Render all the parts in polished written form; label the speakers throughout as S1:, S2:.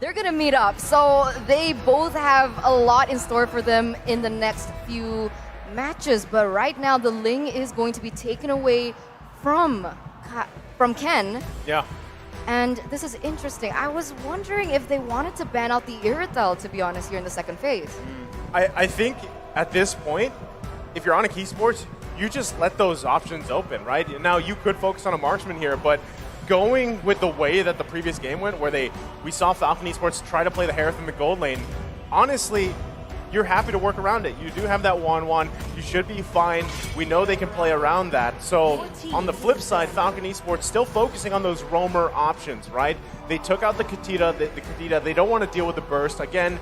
S1: they're going to meet up. So they both have a lot in store for them in the next few matches. But right now, the Ling is going to be taken away from Ken.
S2: Yeah.
S1: And this is interesting. I was wondering if they wanted to ban out the Irritel, to be honest, here in the second phase.
S2: I think at this point, if you're on a Esports, you just let those options open, right? Now, you could focus on a marksman here, but going with the way that the previous game went, where we saw Falcon Esports try to play the Harith in the gold lane, honestly, you're happy to work around it. You do have that 1-1. You should be fine. We know they can play around that. So on the flip side, Falcon Esports still focusing on those roamer options, right? They took out the Katita, the Katita. They don't want to deal with the burst. Again,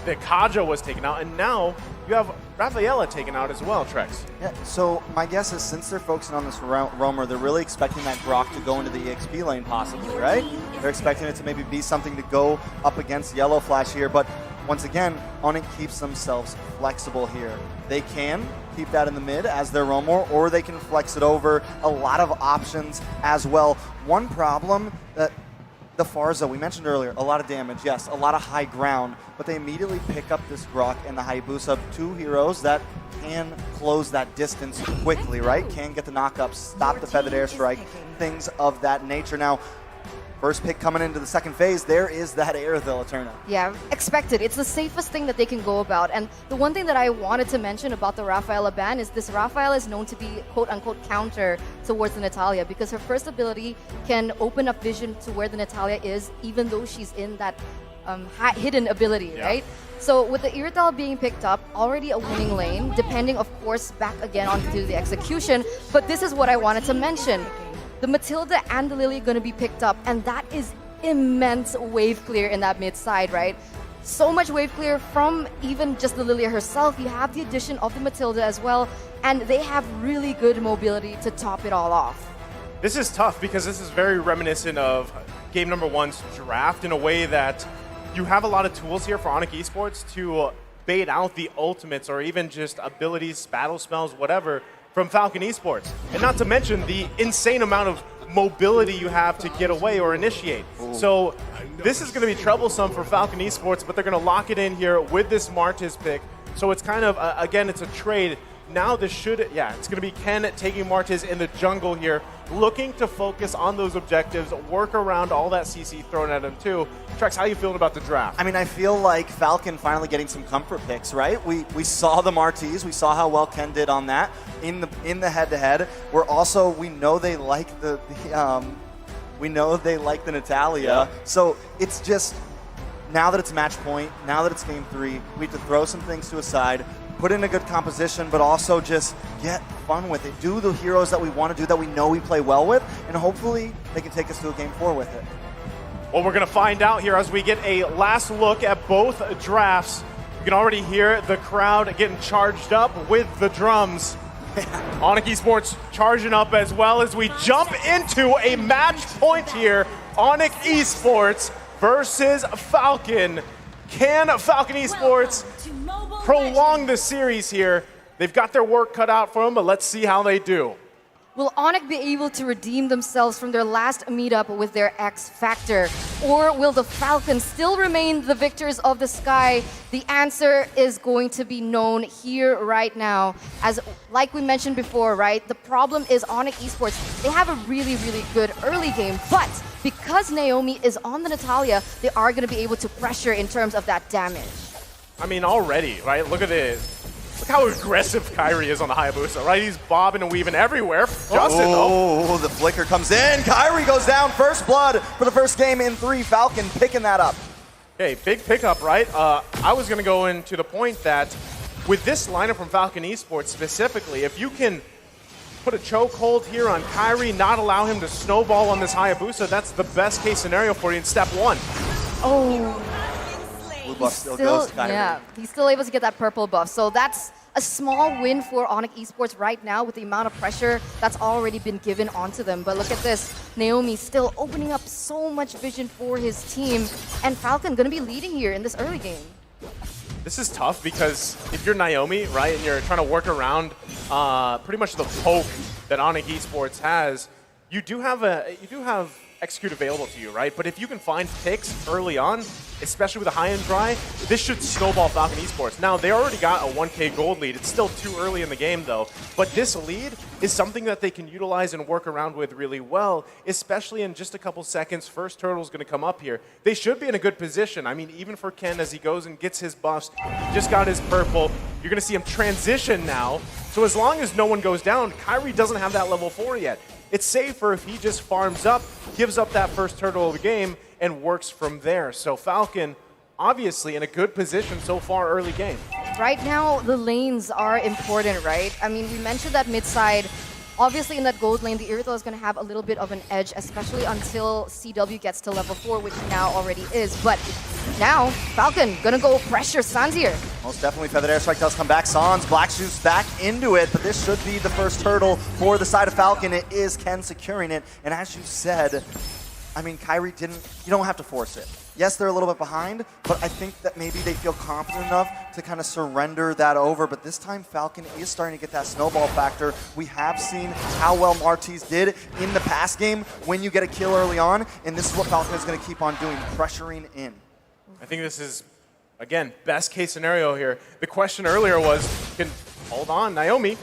S2: the Kaja was taken out, and now you have Rafaela taken out as well, Trex.
S3: Yeah, so my guess is since they're focusing on this roamer, they're really expecting that Grok to go into the EXP lane possibly, right? They're expecting it to maybe be something to go up against Yellow Flash here, but once again, ONIC keeps themselves flexible here. They can keep that in the mid as their roamer, or they can flex it over. A lot of options as well. One problem that the Farza, we mentioned earlier, a lot of damage, yes, a lot of high ground, but they immediately pick up this Grok and the Hayabusa, two heroes that can close that distance quickly, right? Can get the knockups, stop the feathered airstrike, things of that nature. Now, first pick coming into the second phase, there is that Aerithil Eterna.
S1: Yeah, expected. It's the safest thing that they can go about. And the one thing that I wanted to mention about the Rafaela ban is this Rafaela is known to be quote-unquote counter towards the Natalia, because her first ability can open up vision to where the Natalia is, even though she's in that hidden ability, right? So with the Irrital being picked up, already a winning lane, depending, of course, back again onto the execution. But this is what I wanted to mention. The Matilda and the Lily are going to be picked up, and that is immense wave clear in that mid side, right? So much wave clear from even just the Lily herself. You have the addition of the Matilda as well, and they have really good mobility to top it all off.
S2: This is tough because this is very reminiscent of game number one's draft in a way that you have a lot of tools here for ONIC Esports to bait out the ultimates or even just abilities, battle spells, whatever, from Falcon Esports. And not to mention the insane amount of mobility you have to get away or initiate. So this is going to be troublesome for Falcon Esports, but they're going to lock it in here with this Martiz pick. So it's kind of, again, it's a trade. Now this should, it's going to be Ken taking Martiz in the jungle here, looking to focus on those objectives, work around all that CC thrown at him too. Trex, how are you feeling about the draft?
S3: I mean, I feel like Falcon finally getting some comfort picks, right? We saw the Martiz, we saw how well Ken did on that in the head-to-head. We know they like the Natalia.
S2: Yeah.
S3: So it's just, now that it's match point, now that it's game 3, we have to throw some things to a side, put in a good composition, but also just get fun with it. Do the heroes that we want to do, that we know we play well with, and hopefully they can take us to a game 4 with it.
S2: Well, we're going to find out here as we get a last look at both drafts. You can already hear the crowd getting charged up with the drums. ONIC Esports charging up as well as we jump into a match point here. ONIC Esports versus Falcon. Can Falcon Esports prolong the series here? They've got their work cut out for them, but let's see how they do.
S1: Will ONIC be able to redeem themselves from their last meetup with their X Factor? Or will the Falcons still remain the victors of the sky? The answer is going to be known here right now. As like we mentioned before, right? The problem is ONIC Esports, they have a really, really good early game, but because Naomi is on the Natalia, they are going to be able to pressure in terms of that damage.
S2: I mean, already, right? Look at this. Look how aggressive Kyrie is on the Hayabusa, right? He's bobbing and weaving everywhere. Justin, though.
S3: The flicker comes in. Kyrie goes down. First blood for the first game in 3. Falcon picking that up.
S2: Okay, big pickup, right? I was going to go into the point that with this lineup from Falcon Esports specifically, if you can put a chokehold here on Kyrie, not allow him to snowball on this Hayabusa, that's the best case scenario for you in step 1.
S1: Oh.
S3: Blue buff still goes to Kyrie.
S1: Yeah, he's still able to get that purple buff. So that's a small win for ONIC Esports right now with the amount of pressure that's already been given onto them. But look at this. Naomi still opening up so much vision for his team. And Falcon going to be leading here in this early game.
S2: This is tough because if you're Naomi, right, and you're trying to work around pretty much the poke that ONIC Esports has, you do have execute available to you, right? But if you can find picks early on, especially with a high-end dry, this should snowball Falcon Esports. Now, they already got a 1K gold lead. It's still too early in the game, though. But this lead is something that they can utilize and work around with really well, especially in just a couple seconds. First turtle's going to come up here. They should be in a good position. I mean, even for Ken, as he goes and gets his buffs, he just got his purple. You're going to see him transition now. So as long as no one goes down, Kairi doesn't have that level 4 yet. It's safer if he just farms up, gives up that first turtle of the game, and works from there. So Falcon, obviously, in a good position so far early game.
S1: Right now, the lanes are important, right? I mean, we mentioned that mid side. Obviously, in that gold lane, the Irithel is going to have a little bit of an edge, especially until CW gets to level 4, which now already is. But now, Falcon going to go pressure Sans here.
S3: Most definitely, Feathered Airstrike does come back. Sans, Black Shoes back into it, but this should be the first turtle for the side of Falcon. It is Ken securing it, and as you said, I mean, Kairi didn't, you don't have to force it. Yes, they're a little bit behind, but I think that maybe they feel confident enough to kind of surrender that over. But this time, Falcon is starting to get that snowball factor. We have seen how well Martiz did in the past game when you get a kill early on, and this is what Falcon is going to keep on doing, pressuring in.
S2: I think this is, again, best case scenario here. The question earlier was, hold on, Naomi.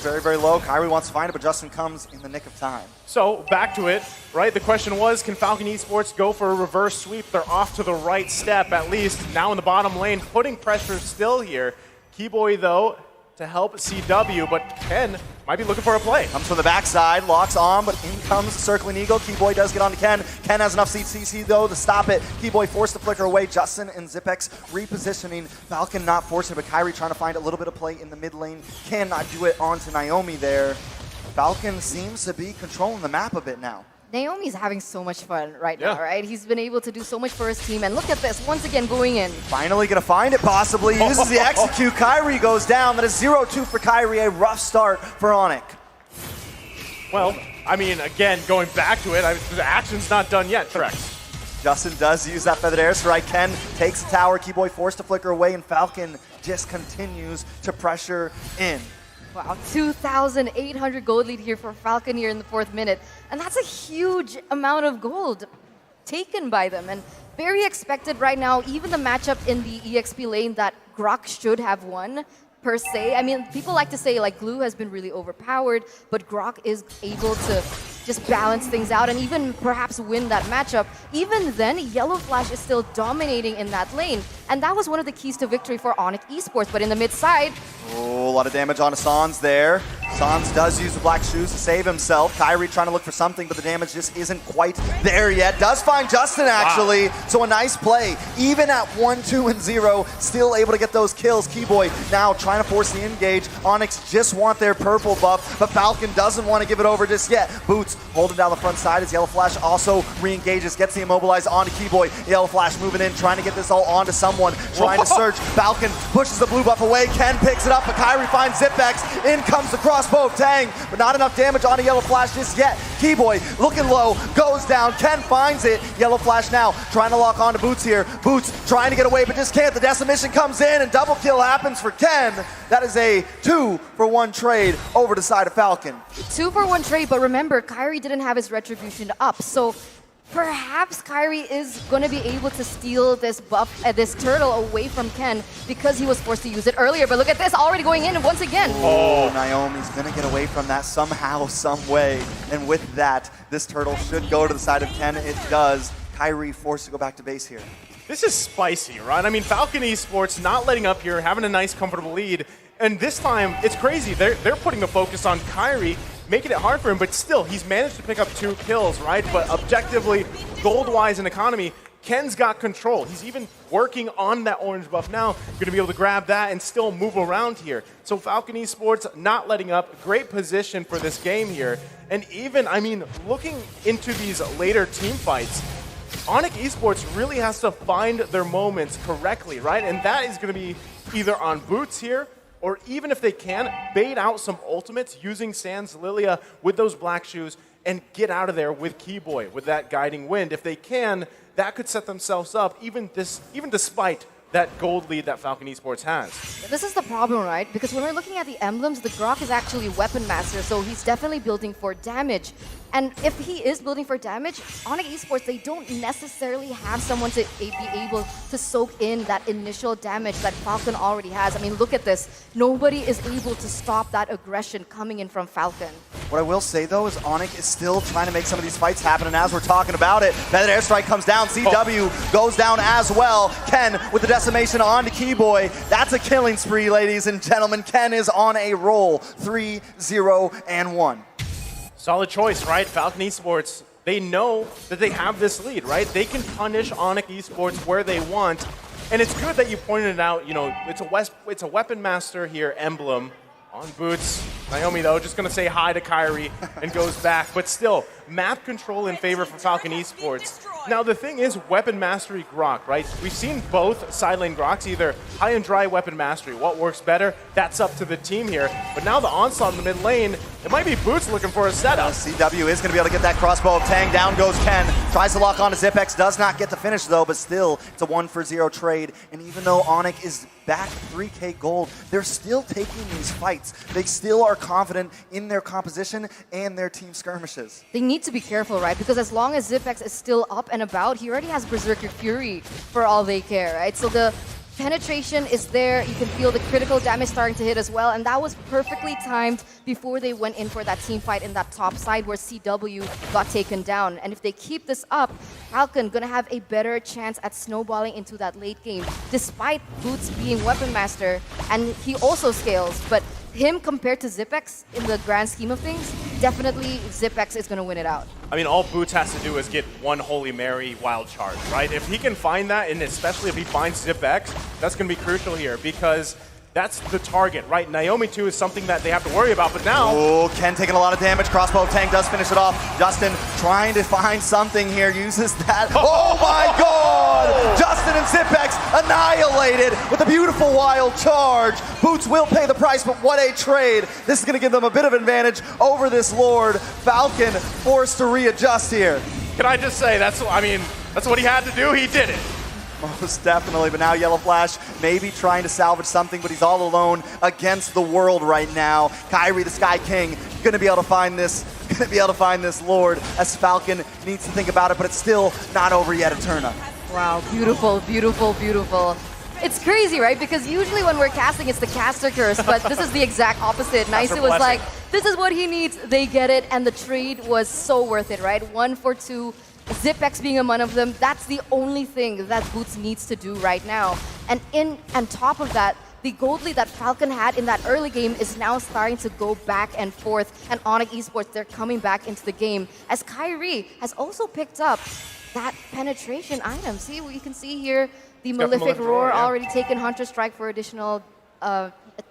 S3: Very, very low. Kairi wants to find it, but Justin comes in the nick of time.
S2: So, back to it, right? The question was, can Falcon Esports go for a reverse sweep? They're off to the right step, at least. Now in the bottom lane, putting pressure still here. Keyboy, though, to help CW, but Ken might be looking for a play.
S3: Comes from the backside, locks on, but in comes Circling Eagle. Keyboy does get onto Ken. Ken has enough CC, though, to stop it. Keyboy forced to flicker away. Justin and Zipex repositioning. Falcon not forcing, but Kairi trying to find a little bit of play in the mid lane. Cannot do it onto Naomi there. Falcon seems to be controlling the map a bit now.
S1: Naomi's having so much fun right now, right? He's been able to do so much for his team, and look at this, once again going in.
S3: Finally gonna find it, possibly. Uses the execute. Kairi goes down. That is 0-2 for Kairi. A rough start for ONIC.
S2: Well, I mean, again, going back to it, the action's not done yet. Correct.
S3: Justin does use that Feathered Airstrike. Ken takes the tower. Keyboy forced to flicker away, and Falcon just continues to pressure in.
S1: Wow, 2,800 gold lead here for Falcon here in the 4th minute. And that's a huge amount of gold taken by them. And very expected right now, even the matchup in the EXP lane that Grok should have won, per se. I mean, people like to say, like, Glue has been really overpowered, but Grok is able to just balance things out and even perhaps win that matchup. Even then, Yellow Flash is still dominating in that lane. And that was one of the keys to victory for ONIC Esports. But in the mid side,
S3: oh, a lot of damage on Sans there. Sans does use the Black Shoes to save himself. Kairi trying to look for something, but the damage just isn't quite there yet. Does find Justin, actually. Wow. So a nice play. Even at 1-2 and 0, still able to get those kills. Keyboy now trying to force the engage. ONIC just want their purple buff, but Falcon doesn't want to give it over just yet. Boots holding down the front side as Yellow Flash also re-engages, gets the immobilized onto Keyboy. Yellow Flash moving in, trying to get this all onto someone, trying to search. Falcon pushes the blue buff away. Ken picks it up, but Kairi finds Zipex. In comes the crossbow of Tang, but not enough damage onto Yellow Flash just yet. Keyboy looking low, goes down. Ken finds it. Yellow Flash now trying to lock onto Boots here. Boots trying to get away, but just can't. The Decimation comes in, and double kill happens for Ken. That is a 2-for-1 trade over the side of Falcon.
S1: 2-for-1 trade, but remember, Kairi didn't have his retribution up, so perhaps Kairi is going to be able to steal this buff, this turtle away from Ken because he was forced to use it earlier. But look at this, already going in once again.
S3: Oh, Naomi's going to get away from that somehow, some way. And with that, this turtle should go to the side of Ken. It does. Kairi forced to go back to base here.
S2: This is spicy, right? I mean, Falcon Esports not letting up here, having a nice, comfortable lead. And this time, it's crazy. They're putting the focus on Kairi, making it hard for him, but still, he's managed to pick up 2 kills, right? But objectively, gold-wise in economy, Ken's got control. He's even working on that orange buff now. Going to be able to grab that and still move around here. So Falcon Esports not letting up. Great position for this game here. And even, I mean, looking into these later team fights, ONIC Esports really has to find their moments correctly, right? And that is going to be either on Boots here, or even if they can, bait out some ultimates using Sans Lilia with those Black Shoes and get out of there with Keyboy, with that guiding wind. If they can, that could set themselves up, even despite that gold lead that Falcon Esports has.
S1: This is the problem, right? Because when we're looking at the emblems, the Grok is actually Weapon Master, so he's definitely building for damage. And if he is building for damage, ONIC Esports, they don't necessarily have someone to be able to soak in that initial damage that Falcon already has. I mean, look at this. Nobody is able to stop that aggression coming in from Falcon.
S3: What I will say, though, is ONIC is still trying to make some of these fights happen, and as we're talking about it, that airstrike comes down, CW goes down as well. Ken with the decimation on to Keyboy. That's a killing spree, ladies and gentlemen. Ken is on a roll, 3-0-1.
S2: Solid choice, right? Falcon Esports, they know that they have this lead, right? They can punish ONIC Esports where they want. And it's good that you pointed it out, you know, it's a Weapon Master here emblem on boots. Naomi, though, just going to say hi to Kyrie and goes back. But still, map control in favor for Falcon Esports. Now, the thing is Weapon Mastery Grok, right? We've seen both side lane Groks, either high and dry Weapon Mastery. What works better? That's up to the team here. But now the onslaught in the mid lane, it might be Boots looking for a setup.
S3: CW is going to be able to get that crossbow of Tang. Down goes Ken. Tries to lock onto Zipex. Does not get the finish, though, but still, it's a 1-for-0 trade. And even though ONIC is back 3K gold, they're still taking these fights. They still are confident in their composition and their team skirmishes.
S1: They need to be careful, right? Because as long as Zipex is still up and about, he already has Berserker Fury for all they care, right? So the penetration is there. You can feel the critical damage starting to hit as well. And that was perfectly timed before they went in for that team fight in that top side where CW got taken down. And if they keep this up, Falcon gonna have a better chance at snowballing into that late game, despite Boots being Weapon Master. And he also scales, but him compared to Zipex in the grand scheme of things, definitely Zipex is going to win it out.
S2: I mean, all Boots has to do is get one Holy Mary wild charge, right? If he can find that, and especially if he finds Zipex, that's going to be crucial here because that's the target, right? Naomi 2 is something that they have to worry about, but now...
S3: Oh, Ken taking a lot of damage. Crossbow of Tang does finish it off. Justin trying to find something here, uses that. Oh my god! Justin and Zipex annihilated with a beautiful wild charge. Boots will pay the price, but what a trade. This is going to give them a bit of advantage over this Lord. Falcon forced to readjust here.
S2: Can I just say, that's what he had to do. He did it.
S3: Most definitely, but now Yellow Flash maybe trying to salvage something, but he's all alone against the world right now. Kyrie, the Sky King, gonna be able to find this Lord as Falcon needs to think about it, but it's still not over yet, Eterna.
S1: Wow, beautiful, beautiful, beautiful. It's crazy, right? Because usually when we're casting, it's the caster curse, but this is the exact opposite. Nice was like, this is what he needs, they get it, and the trade was so worth it, right? 1 for 2. Zipex being one of them, that's the only thing that Boots needs to do right now. And on top of that, the gold lead that Falcon had in that early game is now starting to go back and forth. And ONIC Esports, they're coming back into the game. As Kyrie has also picked up that penetration item. See, you can see here, the Malefic Roar already taken Hunter Strike for additional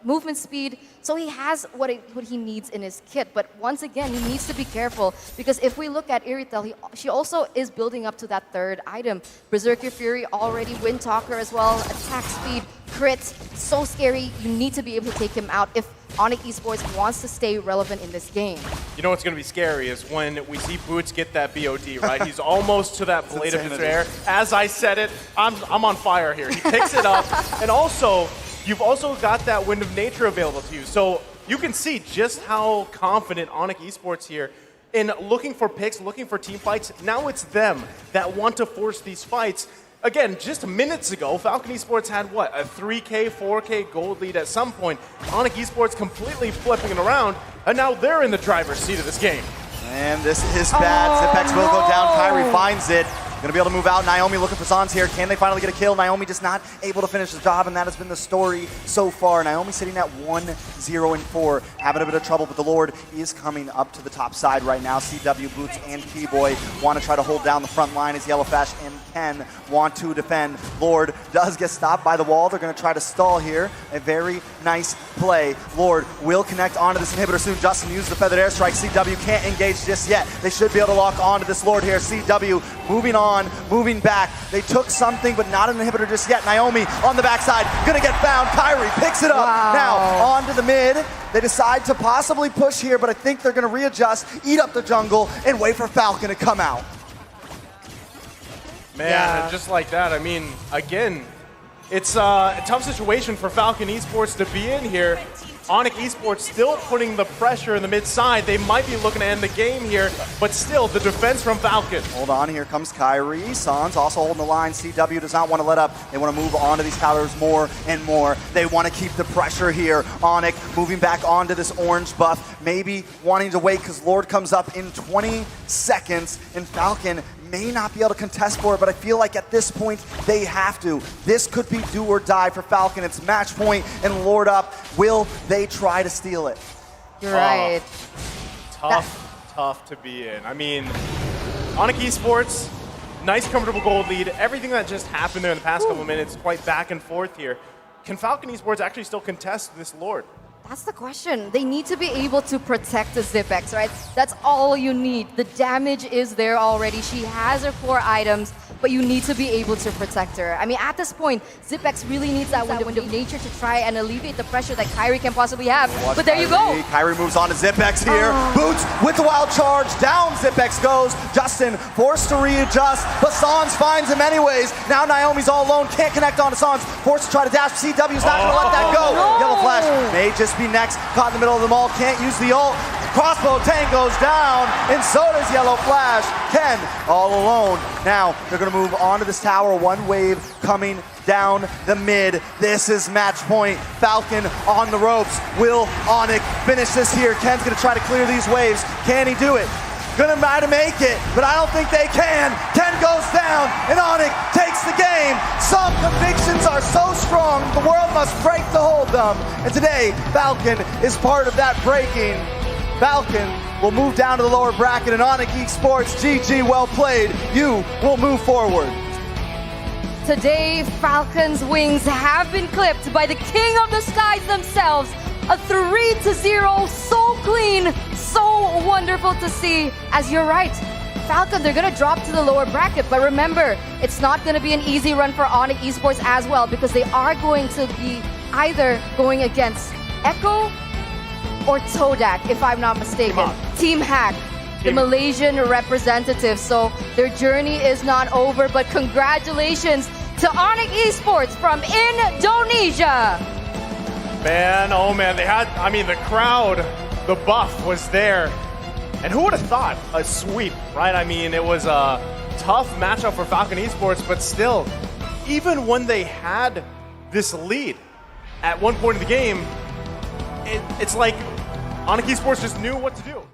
S1: movement speed. So he has what he needs in his kit. But once again, he needs to be careful because if we look at Iritel, she also is building up to that third item. Berserker Fury already, Wind Talker as well, attack speed, crit, so scary. You need to be able to take him out if ONIC Esports wants to stay relevant in this game.
S2: You know what's going to be scary is when we see Boots get that BOD, right? He's almost to that Blade of Despair. As I said it, I'm on fire here. He picks it up, and also, you've also got that Wind of Nature available to you. So you can see just how confident ONIC Esports here in looking for picks, looking for team fights. Now it's them that want to force these fights. Again, just minutes ago, Falcon Esports had what, a 3K, 4K gold lead at some point. ONIC Esports completely flipping it around, and now they're in the driver's seat of this game.
S3: And this is bad. Zipex will go down. Kyrie finds it. Gonna be able to move out. Naomi looking for Zons here. Can they finally get a kill? Naomi just not able to finish the job, and that has been the story so far. Naomi sitting at 1-0-4, having a bit of trouble, but the Lord is coming up to the top side right now. CW, Boots, and Keyboy want to try to hold down the front line as Yellow Flash and Ken want to defend. Lord does get stopped by the wall. They're gonna try to stall here. A very nice play. Lord will connect onto this inhibitor soon. Justin uses the feathered airstrike. CW can't engage just yet. They should be able to lock onto this Lord here. CW moving on, moving back. They took something, but not an inhibitor just yet. Naomi on the backside, gonna get found. Kyrie picks it up.
S1: Wow.
S3: Now onto the mid. They decide to possibly push here, but I think they're gonna readjust, eat up the jungle, and wait for Falcon to come out.
S2: Man, and just like that, I mean, again, it's a tough situation for Falcon Esports to be in here. ONIC Esports still putting the pressure in the mid side. They might be looking to end the game here, but still, the defense from Falcon.
S3: Hold on, here comes Kyrie. Suns also holding the line. CW does not want to let up. They want to move on to these towers more and more. They want to keep the pressure here. ONIC moving back onto this orange buff, maybe wanting to wait because Lord comes up in 20 seconds, and Falcon may not be able to contest for it, but I feel like at this point, they have to. This could be do or die for Falcon. It's match point and Lord up. Will they try to steal it?
S1: You're right.
S2: Tough to be in. I mean, ONIC Esports, nice comfortable gold lead. Everything that just happened there in the past couple of minutes, quite back and forth here. Can Falcon Esports actually still contest this Lord?
S1: That's the question. They need to be able to protect the Zipex, right? That's all you need. The damage is there already. She has her core items, but you need to be able to protect her. I mean, at this point, Zipex really needs that wind of nature to try and alleviate the pressure that Kyrie can possibly have. But there you go.
S3: Kyrie moves on to Zipex here. Boots with the wild charge. Down Zipex goes. Justin forced to readjust, but Sans finds him anyways. Now Naomi's all alone. Can't connect onto Sans. Forced to try to dash. CW's not going to let that go.
S1: No.
S3: Yellow Flash may just be next. Caught in the middle of them all. Can't use the ult. Crossbow Tang goes down, and so does Yellow Flash. Ken all alone. Now they're going to move on to this tower. One wave coming down the mid. This is match point. Falcon on the ropes. Will ONIC finish this here? Ken's going to try to clear these waves. Can he do it? Gonna try to make it, but I don't think they can. Ken goes down, and ONIC takes the game. Some convictions are so strong, the world must break to hold them. And today, Falcon is part of that breaking. Falcon will move down to the lower bracket, and ONIC Esports, GG, well played. You will move forward.
S1: Today, Falcon's wings have been clipped by the King of the Skies themselves. A 3-0, so clean, so wonderful to see. As you're right, Falcon, they're going to drop to the lower bracket, but remember, it's not going to be an easy run for ONIC Esports as well, because they are going to be either going against Echo or Todak, if I'm not mistaken. Team Hack, the Malaysian representative. So their journey is not over, but congratulations to ONIC Esports from Indonesia.
S2: Man, oh man, they had, I mean, the crowd, the buff was there. And who would have thought a sweep, right? I mean, it was a tough matchup for Falcon Esports, but still, even when they had this lead at one point in the game, it's like ONIC Esports just knew what to do.